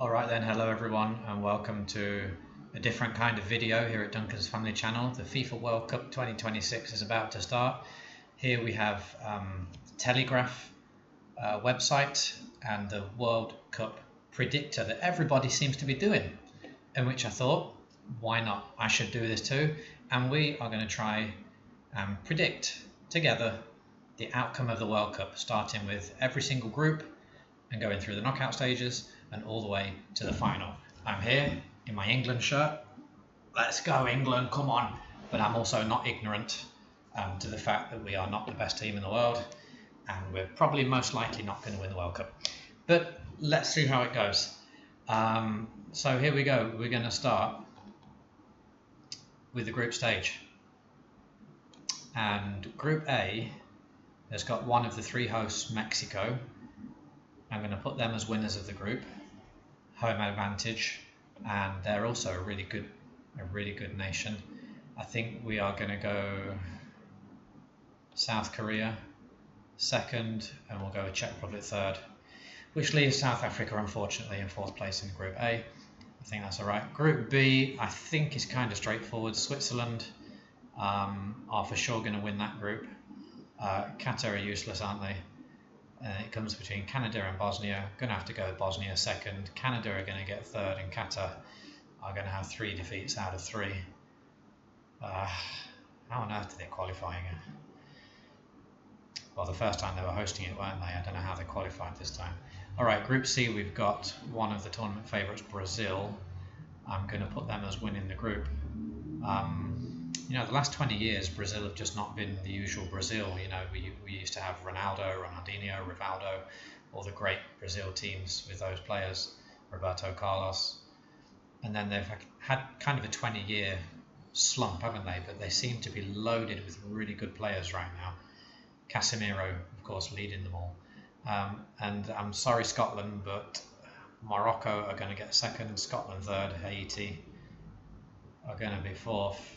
Alright then, hello everyone and welcome to a different kind of video here at Duncan's Family Channel. The FIFA World Cup 2026 is about to start. Here we have Telegraph website and the World Cup predictor that everybody seems to be doing, in which I thought, why not? I should do this too. And we are going to try and predict together the outcome of the World Cup, starting with every single group and going through the knockout stages and all the way to the final. I'm here in my England shirt. Let's go England, come on. But I'm also not ignorant to the fact that we are not the best team in the world and we're probably most likely not going to win the World Cup. But let's see how it goes. So here we go. We're going to start with the group stage. And Group A has got one of the three hosts, Mexico. I'm going to put them as winners of the group, home advantage, and they're also a really good nation. I think we are going to go South Korea second, and we'll go with Czech Republic third, which leaves South Africa unfortunately in fourth place in Group A. I think that's all right. Group B, I think is kind of straightforward. Switzerland are for sure going to win that group. Qatar are useless, aren't they? It comes between Canada and Bosnia. Going to have to go with Bosnia second. Canada are going to get third, and Qatar are going to have 3 defeats out of 3. How on earth did they qualify again? Well, the first time they were hosting it, weren't they? I don't know how they qualified this time. All right, Group C, we've got one of the tournament favourites, Brazil. I'm going to put them as winning the group. The last 20 years, Brazil have just not been the usual Brazil. We used to have Ronaldo, Ronaldinho, Rivaldo, all the great Brazil teams with those players, Roberto Carlos. And then they've had kind of a 20-year slump, haven't they? But they seem to be loaded with really good players right now. Casemiro, of course, leading them all. And I'm sorry, Scotland, but Morocco are going to get second, Scotland third, Haiti are going to be fourth.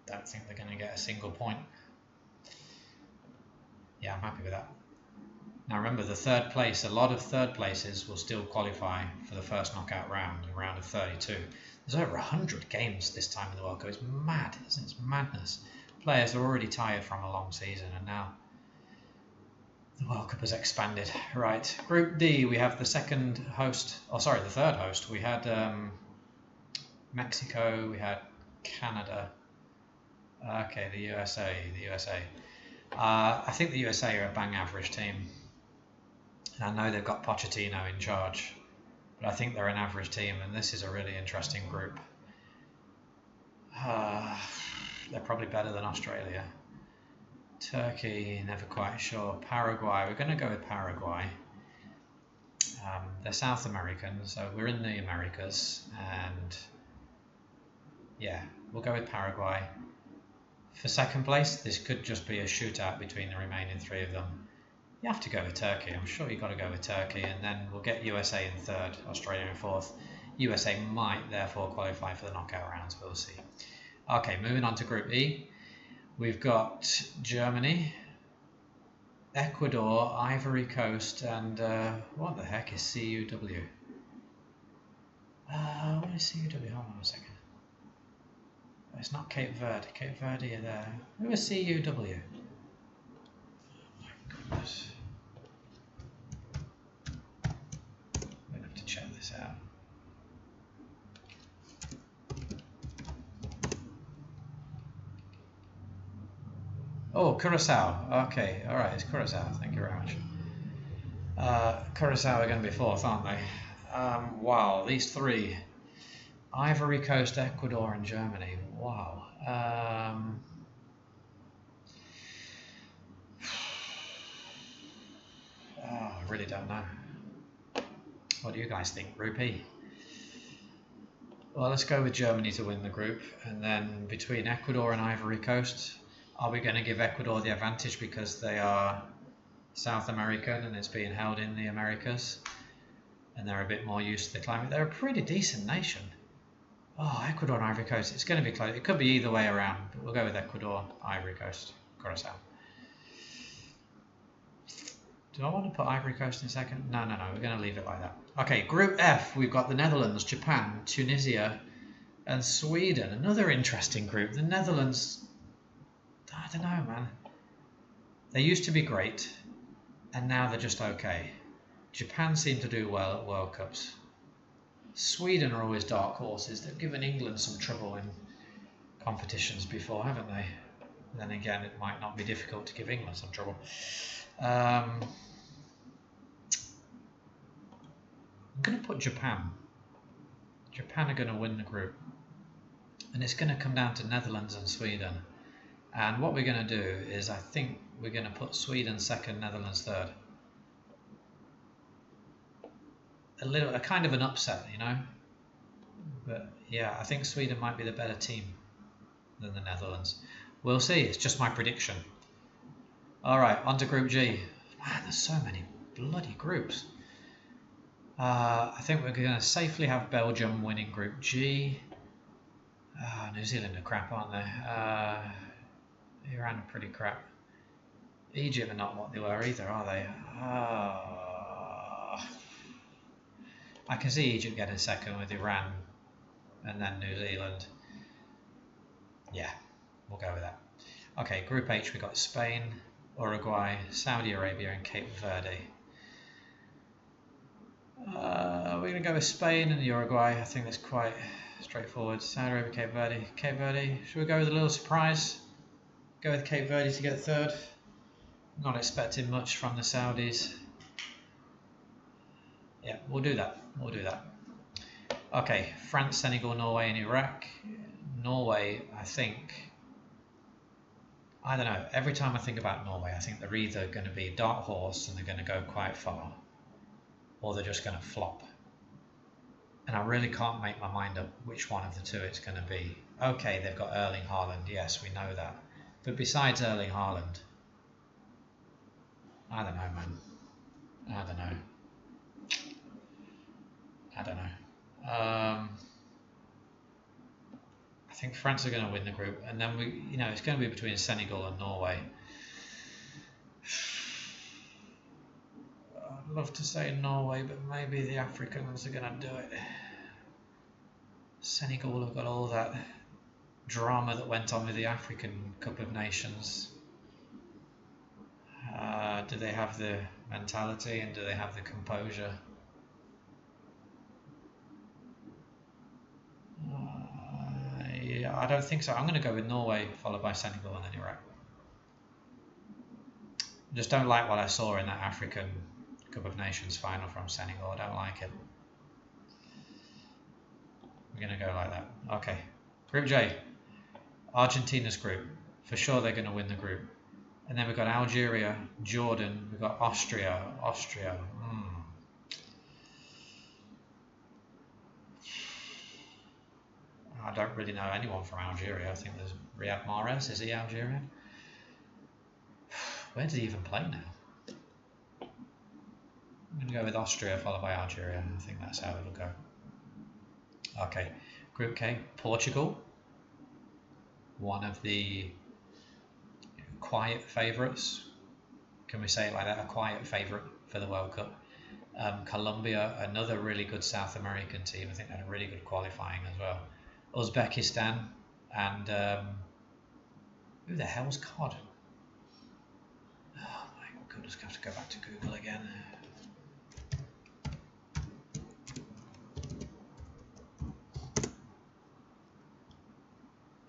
Don't think they're going to get a single point. Yeah, I'm happy with that. Now remember, the third place, a lot of third places will still qualify for the first knockout round, a round of 32. There's over 100 games this time in the World Cup. It's mad, isn't it? It's madness. Players are already tired from a long season, and now the World Cup has expanded. Right, Group D, we have the third host. We had Mexico, we had Canada. Okay, the USA. I think the USA are a bang average team. And I know they've got Pochettino in charge, but I think they're an average team, and this is a really interesting group. They're probably better than Australia. Turkey, never quite sure. Paraguay, we're going to go with Paraguay. They're South American, so we're in the Americas, and yeah, we'll go with Paraguay. For second place, this could just be a shootout between the remaining 3 of them. You have to go with Turkey. I'm sure you've got to go with Turkey, and then we'll get USA in third, Australia in fourth. USA might therefore qualify for the knockout rounds. We'll see. Okay, moving on to Group E. We've got Germany, Ecuador, Ivory Coast, and what the heck is CUW? What is CUW? Hold on a second. It's not Cape Verde. Cape Verde are there. Who is CUW? Oh my goodness. I'm going to have to check this out. Oh, Curacao. Okay, alright, it's Curacao. Thank you very much. Curacao are going to be fourth, aren't they? Wow, these 3. Ivory Coast, Ecuador, and Germany. Wow. I really don't know. What do you guys think? Group E? Well, let's go with Germany to win the group. And then between Ecuador and Ivory Coast, are we going to give Ecuador the advantage because they are South American and it's being held in the Americas? And they're a bit more used to the climate. They're a pretty decent nation. Oh, Ecuador and Ivory Coast. It's going to be close. It could be either way around, but we'll go with Ecuador, Ivory Coast, Curacao. Do I want to put Ivory Coast in second? No, we're going to leave it like that. Okay, Group F, we've got the Netherlands, Japan, Tunisia, and Sweden. Another interesting group. The Netherlands, I don't know, man. They used to be great, and now they're just okay. Japan seem to do well at World Cups. Sweden are always dark horses. They've given England some trouble in competitions before, haven't they? Then again, it might not be difficult to give England some trouble. I'm going to put Japan. Japan are going to win the group. And it's going to come down to Netherlands and Sweden. And what we're going to do is, I think we're going to put Sweden second, Netherlands third. A kind of an upset, you know. But yeah, I think Sweden might be the better team than the Netherlands. We'll see. It's just my prediction. All right, on to Group G. Man, there's so many bloody groups. I think we're going to safely have Belgium winning Group G. New Zealand are crap, aren't they? Iran are pretty crap. Egypt are not what they were either, are they? I can see Egypt getting second with Iran and then New Zealand. Yeah, we'll go with that. Okay, Group H, we got Spain, Uruguay, Saudi Arabia, and Cape Verde. We're going to go with Spain and Uruguay. I think that's quite straightforward. Saudi Arabia, Cape Verde. Cape Verde, should we go with a little surprise? Go with Cape Verde to get third. Not expecting much from the Saudis. Yeah, we'll do that. We'll do that. Okay, France, Senegal, Norway, and Iraq. Norway, I don't know. Every time I think about Norway, I think they're either going to be a dark horse and they're going to go quite far, or they're just going to flop. And I really can't make my mind up which one of the two it's going to be. Okay, they've got Erling Haaland. Yes, we know that. But besides Erling Haaland, I don't know, man. I don't know. I think France are going to win the group, and then it's going to be between Senegal and Norway. I'd love to say Norway, but maybe the Africans are going to do it. Senegal have got all that drama that went on with the African Cup of Nations. Do they have the mentality and do they have the composure? Yeah, I don't think so. I'm going to go with Norway, followed by Senegal and then Iraq. Just don't like what I saw in that African Cup of Nations final from Senegal. I don't like it. We're going to go like that. Okay. Group J. Argentina's group. For sure they're going to win the group. And then we've got Algeria, Jordan, we've got Austria. I don't really know anyone from Algeria. I think there's Riyad Mahrez. Is he Algerian? Where does he even play now? I'm going to go with Austria followed by Algeria. I think that's how it'll go. Okay, Group K, Portugal. One of the quiet favourites. Can we say it like that? A quiet favourite for the World Cup. Colombia, another really good South American team. I think they had a really good qualifying as well. Uzbekistan and who the hell's COD? Oh my goodness, I have to go back to Google again.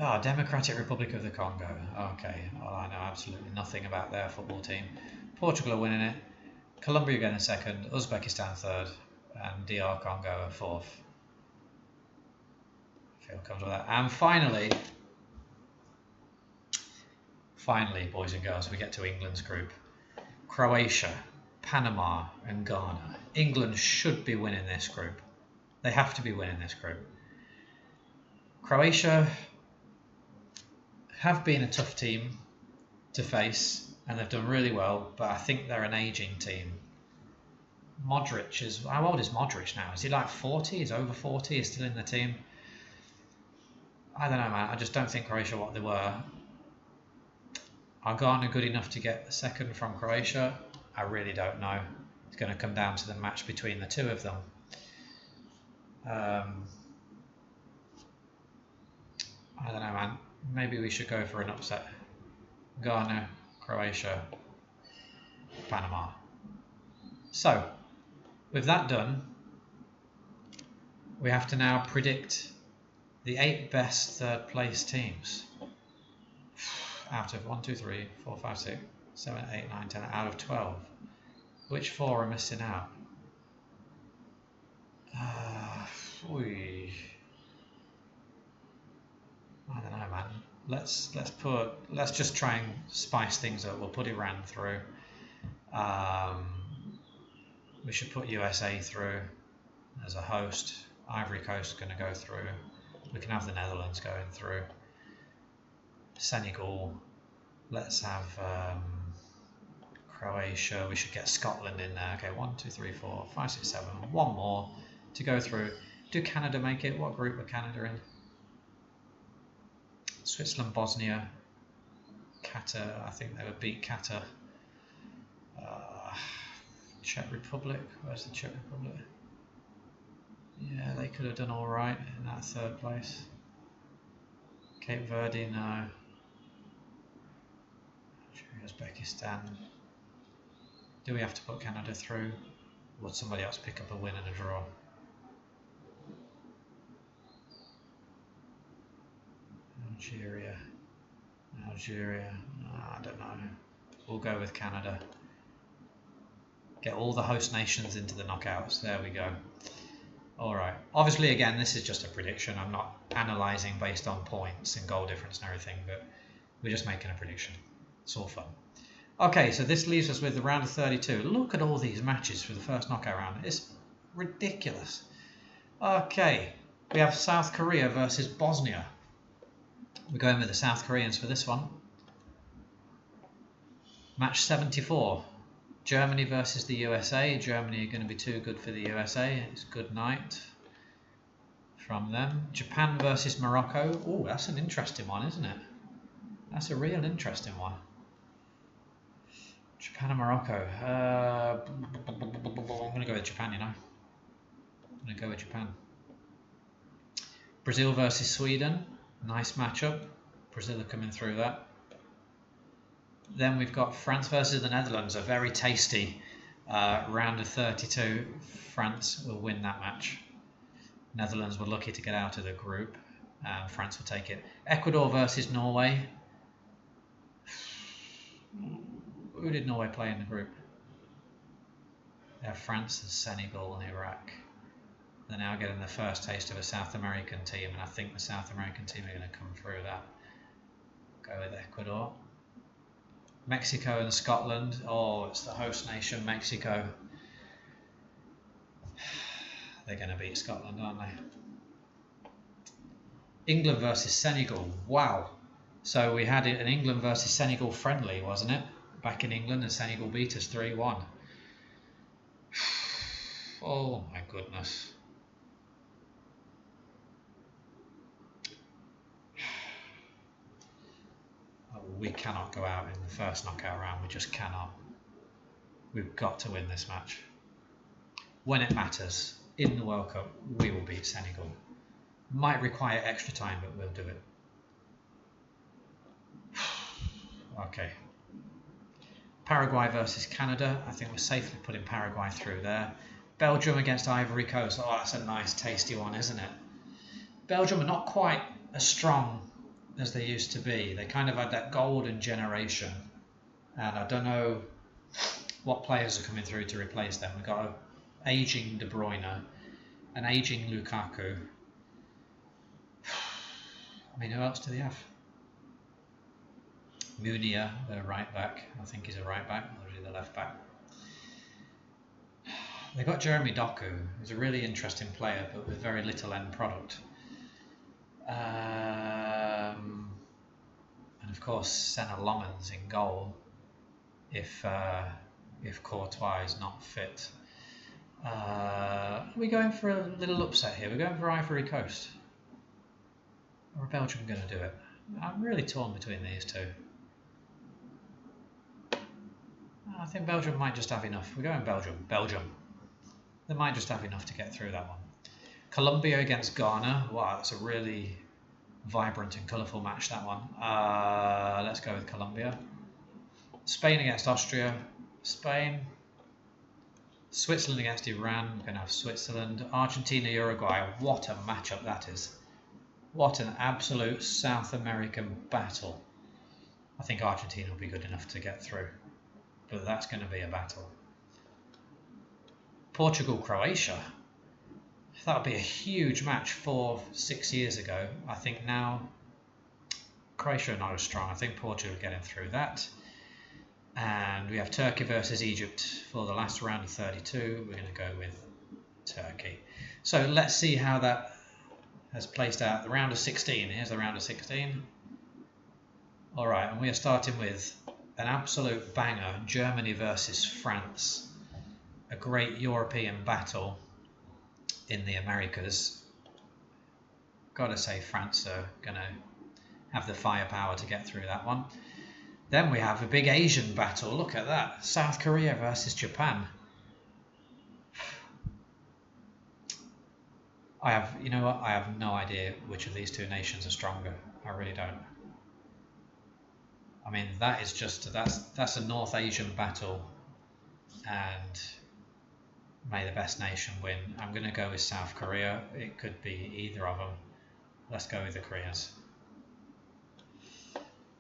Oh, Democratic Republic of the Congo. Okay, well, I know absolutely nothing about their football team. Portugal are winning it. Colombia getting second. Uzbekistan third. And DR Congo are fourth. I feel comfortable with that. And finally, boys and girls, we get to England's group. Croatia, Panama, and Ghana. England should be winning this group. They have to be winning this group. Croatia have been a tough team to face, and they've done really well, but I think they're an ageing team. Modric is, how old is Modric now? Is he like 40? He's over 40, he's still in the team. I don't know, man. I just don't think Croatia are what they were. Are Ghana good enough to get second from Croatia? I really don't know. It's going to come down to the match between the two of them. I don't know, man. Maybe we should go for an upset. Ghana, Croatia, Panama. So, with that done, we have to now predict the 8 best third place teams out of 1, 2, 3, 4, 5, 6, 7, 8, 9, 10 out of 12. Which 4 are missing out? I don't know, man. Let's just try and spice things up. We'll put Iran through. We should put USA through as a host. Ivory Coast is going to go through. We can have the Netherlands going through. Senegal. Let's have Croatia. We should get Scotland in there. Okay, 1, 2, 3, 4, 5, 6, 7. One more to go through. Do Canada make it? What group are Canada in? Switzerland, Bosnia, Qatar. I think they would beat Qatar. Czech Republic. Where's the Czech Republic? Yeah, they could have done all right in that 3rd place. Cape Verde, no. Uzbekistan. Do we have to put Canada through? Would somebody else pick up a win and a draw? Algeria. I don't know. We'll go with Canada. Get all the host nations into the knockouts. There we go. Alright. Obviously, again, this is just a prediction. I'm not analysing based on points and goal difference and everything, but we're just making a prediction. It's all fun. Okay, so this leaves us with the round of 32. Look at all these matches for the first knockout round. It's ridiculous. Okay, we have South Korea versus Bosnia. We're going with the South Koreans for this one. Match 74. Germany versus the USA. Germany are going to be too good for the USA. It's good night from them. Japan versus Morocco. Oh, that's an interesting one, isn't it? That's a real interesting one. Japan and Morocco. I'm going to go with Japan, you know. I'm going to go with Japan. Brazil versus Sweden. Nice matchup. Brazil are coming through that. Then we've got France versus the Netherlands. A very tasty round of 32. France will win that match. Netherlands were lucky to get out of the group. France will take it. Ecuador versus Norway. Who did Norway play in the group? They have France and Senegal and Iraq. They're now getting the first taste of a South American team, and I think the South American team are going to come through that. Go with Ecuador. Mexico and Scotland. Oh, it's the host nation, Mexico. They're going to beat Scotland, aren't they? England versus Senegal. Wow. So we had an England versus Senegal friendly, wasn't it? Back in England, and Senegal beat us 3-1. Oh my goodness. Oh, we cannot go out in the first knockout round. We just cannot. We've got to win this match. When it matters, in the World Cup, we will beat Senegal. Might require extra time, but we'll do it. Okay. Paraguay versus Canada. I think we're safely putting Paraguay through there. Belgium against Ivory Coast. Oh, that's a nice, tasty one, isn't it? Belgium are not quite as strong as they used to be. They kind of had that golden generation. And I don't know what players are coming through to replace them. We've got an ageing De Bruyne, an ageing Lukaku. I mean, who else do they have? Munir, the right back. I think he's a right back, or is he the left back? They got Jeremy Doku, who's a really interesting player, but with very little end product. And of course, Senna Lomans in goal. If Courtois is not fit, are we going for a little upset here? We're going for Ivory Coast, or are Belgium going to do it? I'm really torn between these two. I think Belgium might just have enough. We're going Belgium. Belgium. They might just have enough to get through that one. Colombia against Ghana. Wow, that's a really vibrant and colourful match, that one. Let's go with Colombia. Spain against Austria. Spain. Switzerland against Iran. We're going to have Switzerland. Argentina, Uruguay. What a matchup that is. What an absolute South American battle. I think Argentina will be good enough to get through. But that's going to be a battle. Portugal, Croatia. That would be a huge match 4-6 years ago. I think now Croatia are not as strong. I think Portugal are getting through that. And we have Turkey versus Egypt for the last round of 32. We're going to go with Turkey. So let's see how that has placed out. The round of 16. Here's the round of 16. All right, and we are starting with an absolute banger. Germany versus France. A great European battle in the Americas. Gotta say France are going to have the firepower to get through that one. Then we have a big Asian battle. Look at that. South Korea versus Japan. You know what? I have no idea which of these two nations are stronger. I really don't. I mean, that is just, that's a North Asian battle. And may the best nation win. I'm going to go with South Korea. It could be either of them. Let's go with the Koreans.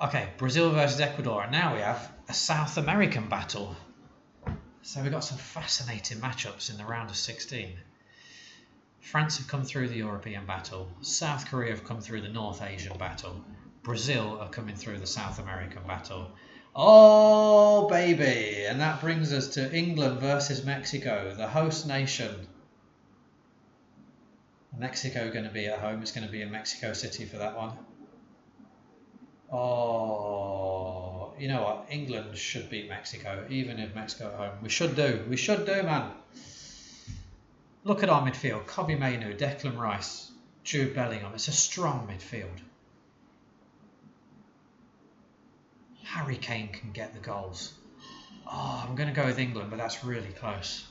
Okay, Brazil versus Ecuador, and now we have a South American battle. So we've got some fascinating matchups in the round of 16. France have come through the European battle. South Korea have come through the North Asian battle. Brazil are coming through the South American battle. Oh, baby! And that brings us to England versus Mexico, the host nation. Mexico going to be at home. It's going to be in Mexico City for that one. Oh, you know what? England should beat Mexico, even if Mexico at home. We should do, man. Look at our midfield. Kobbie Mainoo, Declan Rice, Jude Bellingham. It's a strong midfield. Harry Kane can get the goals. Oh, I'm going to go with England, but that's really close.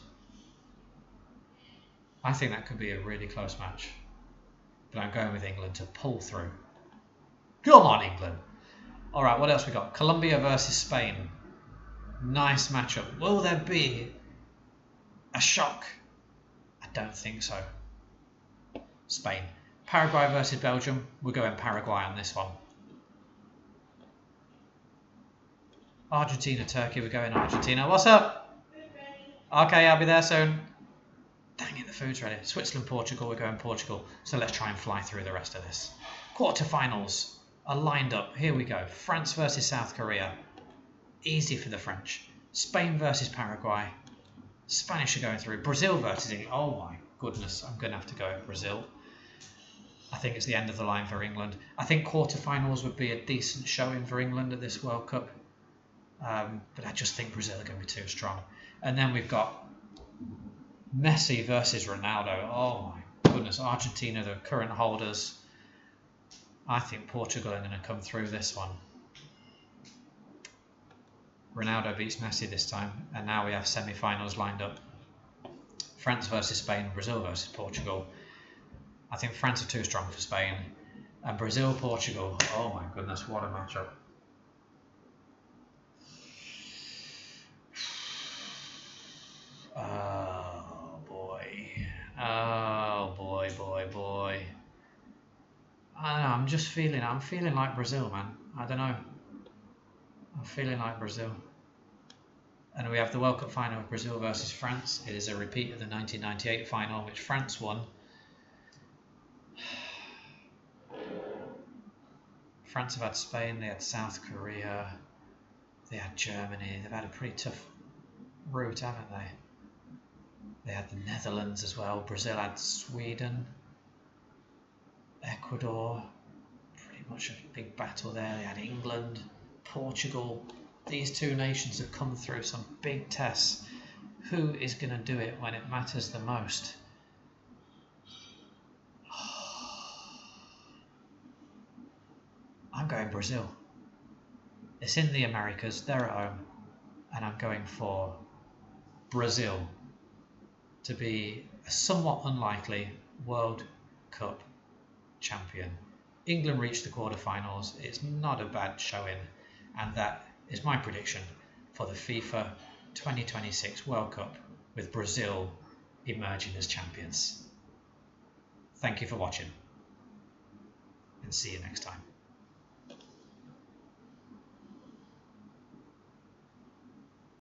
I think that could be a really close match. But I'm going with England to pull through. Come on, England. All right, what else we got? Colombia versus Spain. Nice matchup. Will there be a shock? I don't think so. Spain. Paraguay versus Belgium. We're going Paraguay on this one. Argentina, Turkey. We're going Argentina. What's up? Okay, I'll be there soon. Dang it, the food's ready. Switzerland, Portugal. We're going Portugal. So let's try and fly through the rest of this. Quarterfinals are lined up. Here we go. France versus South Korea. Easy for the French. Spain versus Paraguay. Spanish are going through. Brazil versus England. Oh my goodness. I'm going to have to go with Brazil. I think it's the end of the line for England. I think quarterfinals would be a decent showing for England at this World Cup. But I just think Brazil are going to be too strong. And then we've got Messi versus Ronaldo. Oh my goodness. Argentina, the current holders. I think Portugal are going to come through this one. Ronaldo beats Messi this time, and now we have semi-finals lined up. France versus Spain, Brazil versus Portugal. I think France are too strong for Spain, and Brazil, Portugal. Oh my goodness, what a matchup. Oh boy. Oh boy, boy, boy. I don't know, I'm feeling like Brazil, man. I don't know. I'm feeling like Brazil. And we have the World Cup final of Brazil versus France. It is a repeat of the 1998 final, which France won. France have had Spain, they had South Korea, they had Germany. They've had a pretty tough route, haven't they? They had the Netherlands as well. Brazil had Sweden. Ecuador, pretty much a big battle there. They had England, Portugal. These two nations have come through some big tests. Who is going to do it when it matters the most? I'm going Brazil. It's in the Americas. They're at home. and I'm going for Brazil to be a somewhat unlikely World Cup champion. England reached the quarterfinals. It's not a bad showing, and that is my prediction for the FIFA 2026 World Cup, with Brazil emerging as champions. Thank you for watching, and see you next time.